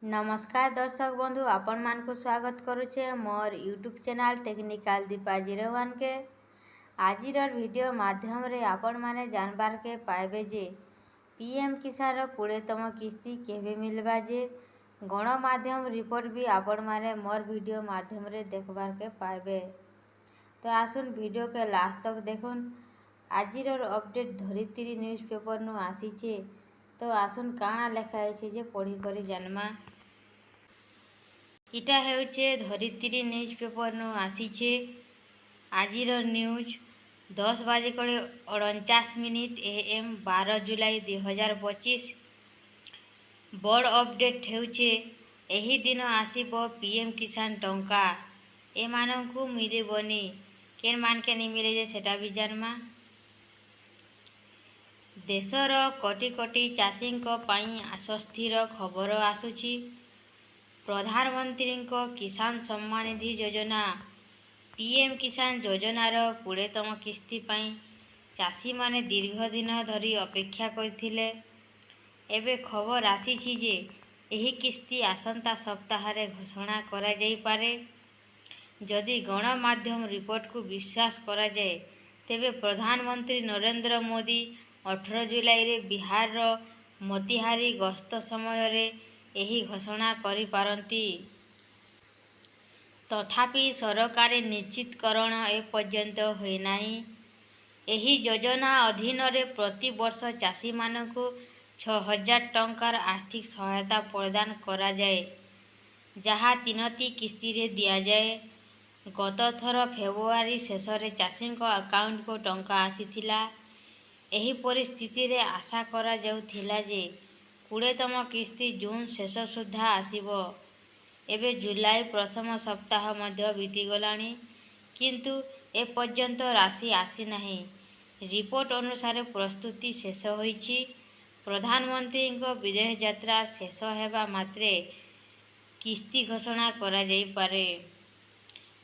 नमस्कार दर्शक बंधु आपण मान को स्वागत करुचे मोर यूट्यूब चैनल टेक्निकल दीपा 01 के आजिर वीडियो माध्यम रे आपण माने जानबार के पाइबे जे पीएम किसान रो 20तम किस्ती केबे मिलबा जे गणमाध्यम रिपोर्ट भी आपण माने मोर वीडियो माध्यम रे देखबार के पाइबे। तो आसुन वीडियो के लास्ट तक देखुन। आजिर अपडेट धरित्री न्यूज पेपर नु आसीचे। तो आसुन काना लेखा है जे पढ़ी करी जानमा। इटा हेउचे धरित्री न्यूज पेपर नु आसीचे। आजिर न्यूज 10:49 AM 12 जुलाई 2025। बड़ अपडेट हेउचे एही दिन आसीबो पीएम किसान टंका एमानंकु मिलिबनी केन मान के नहीं मिले जे सेटा भी जानमा। देशर कोटी कोटी चाषी पाई आश्वस्तिर खबर आसुची। प्रधानमंत्री किसान सम्मान निधि योजना पीएम किसान योजनार 20तम किस्ती पाई चाषी माने दीर्घ दिन धरी अपेक्षा करथिले। एबे खबर आसीछि जे एही किस्ती आसंता सप्ताह रे घोषणा करा जाई पारे। जदि गणमाध्यम रिपोर्ट को विश्वास करा जाए तेबे प्रधानमंत्री नरेंद्र मोदी 18 जुलाई रे बिहार रो मोतिहारी गस्त समय रे एही घोषणा करि पारंती। तथापि सरकारी निश्चितकरण एपर्यंत होई नाही। एही योजना अधीन रे प्रति वर्ष चाषी मानकु 6000 टंकार आर्थिक सहायता प्रदान करा जाए, जहा 3टी किस्ती रे दिया जाए। गत थर फेब्रुआरी शेष रे चाषी अकाउंट को टंका आसीथिला। एही परिस्थिति रे आशा करा जाउथिला जे 20तम किस्ती जून शेष सुद्धा आसीबो। एबे जुलाई प्रथम सप्ताह मध्य बीती गलानी, किंतु ए पर्यंत राशि आसी नाही। रिपोर्ट अनुसार प्रस्तुति शेष होईछि। प्रधानमंत्री विदेश यात्रा शेष हेबा मात्रे किस्ती घोषणा करा जाई पारे।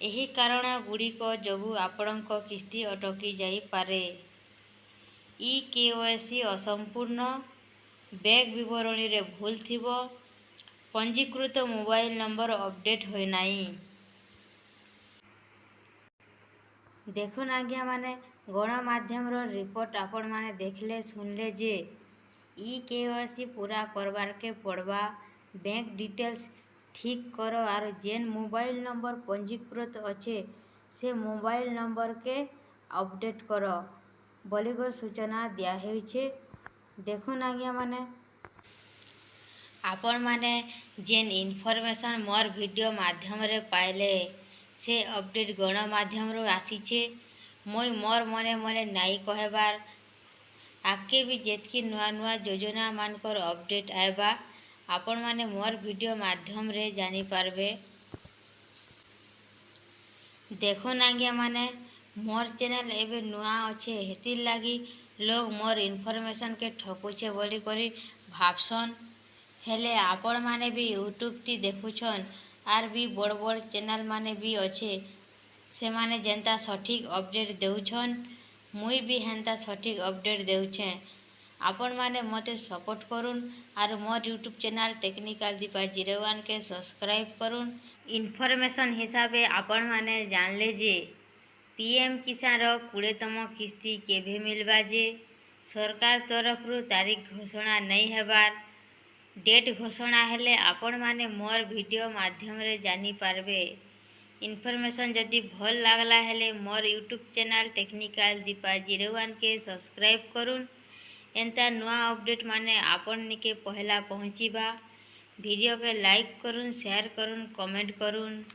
एही कारण गुड़िक जोगु आपणक किस्ती अटकी जाई पारे। केवाईसी असंपूर्ण, बैंक विवरणी रे भूल थिबो, पंजीकृत मोबाइल नंबर अपडेट होई नाही। देखुन आज्ञा माने गणमाध्यम रो रिपोर्ट आपण माने देखले सुनले जे केवाईसी पूरा करबार के पड़बा। बैंक डिटेल्स ठीक करो और जेन मोबाइल नंबर पंजीकृत अच्छे से मोबाइल नंबर के अपडेट करो बोलिकर सूचना दिया हेउछे। देखुन आज्ञा माने आपण माने जेन इनफॉरमेशन मोर वीडियो माध्यम रे पाइले से अपडेट गणमाध्यम रो आसीचे। मोय मोर मने मने नाई कहबार आके भी जेतकी नुआ नुआ योजना मानकर अपडेट आएबा आपण माने मोर वीडियो माध्यम रे जानी पारबे। देखुन आज्ञा माने मोर चैनल एबे नुआ अच्छे हेतिर लागी लोग मोर इनफॉरमेशन के ठकुचे बोली करी भाबसन। हेले आपण माने भी यूट्यूब ती देखुछन आर भी बड़ बड़ चैनल माने भी अच्छे से माने जेंता सठिक अपडेट देउछन मुई भी हेंता सठिक अपडेट देउछे। आपण माने मते सपोर्ट करुन और मोर यूट्यूब चैनल टेक्निकल दीपा 01 के सब्सक्राइब करुन। इनफॉरमेशन हिसाबे आपण माने जानले जे पीएम किसान रो 20तम किस्ती केभे मिलबा जे सरकार तरफ रु तारीख घोषणा नहीं हेबार। डेट घोषणा हेले आपण माने मोर वीडियो माध्यम रे जानी पारबे। इनफॉरमेशन जदि भल लागला हेले मोर यूट्यूब चैनल टेक्निकल दीपा 01 के सब्सक्राइब करुन। एंता नुआ अपडेट माने आपण निके पहला पहुँचीबा। वीडियो के लाइक करुन, शेयर करुन, कमेंट करुन।